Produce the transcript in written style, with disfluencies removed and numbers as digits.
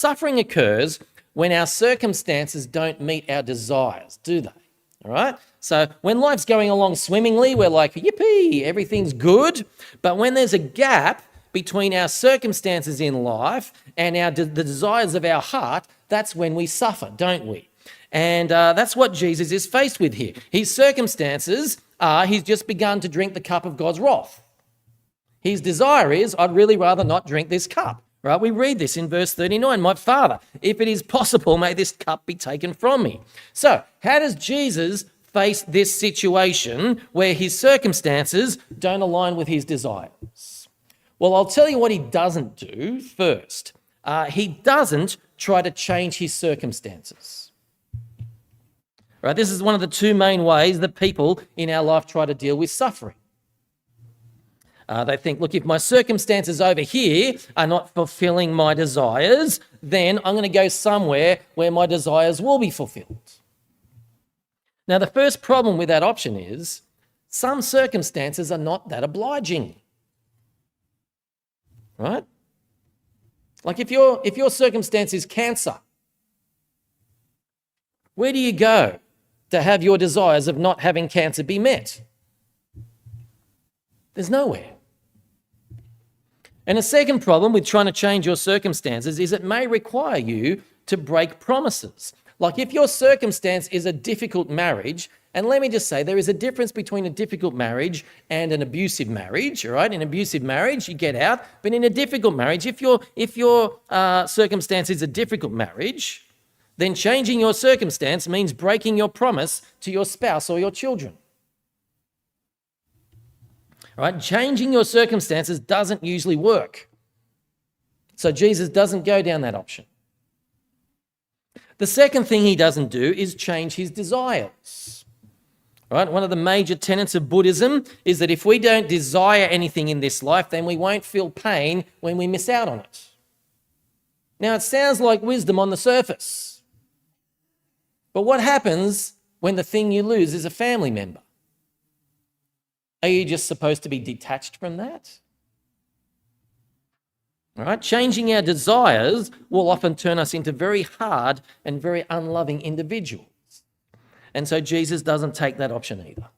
Suffering occurs when our circumstances don't meet our desires, do they? All right? So when life's going along swimmingly, we're like, yippee, everything's good. But when there's a gap between our circumstances in life and the desires of our heart, that's when we suffer, don't we? And that's what Jesus is faced with here. His circumstances are he's just begun to drink the cup of God's wrath. His desire is, I'd really rather not drink this cup. Right? We read this in verse 39. My Father, if it is possible, may this cup be taken from me. So how does Jesus face this situation where his circumstances don't align with his desires? Well, I'll tell you what he doesn't do first. He doesn't try to change his circumstances. Right? This is one of the two main ways that people in our life try to deal with suffering. They think, look, if my circumstances over here are not fulfilling my desires, then I'm going to go somewhere where my desires will be fulfilled. Now, the first problem with that option is some circumstances are not that obliging. Right? Like if your circumstance is cancer, where do you go to have your desires of not having cancer be met? There's nowhere. And a second problem with trying to change your circumstances is it may require you to break promises. Like if your circumstance is a difficult marriage, and let me just say there is a difference between a difficult marriage and an abusive marriage, all right? In an abusive marriage, you get out. But in a difficult marriage, if your circumstance is a difficult marriage, then changing your circumstance means breaking your promise to your spouse or your children. Right? Changing your circumstances doesn't usually work. So Jesus doesn't go down that option. The second thing he doesn't do is change his desires. Right? One of the major tenets of Buddhism is that if we don't desire anything in this life, then we won't feel pain when we miss out on it. Now, it sounds like wisdom on the surface. But what happens when the thing you lose is a family member? Are you just supposed to be detached from that? All right? Changing our desires will often turn us into very hard and very unloving individuals. And so Jesus doesn't take that option either.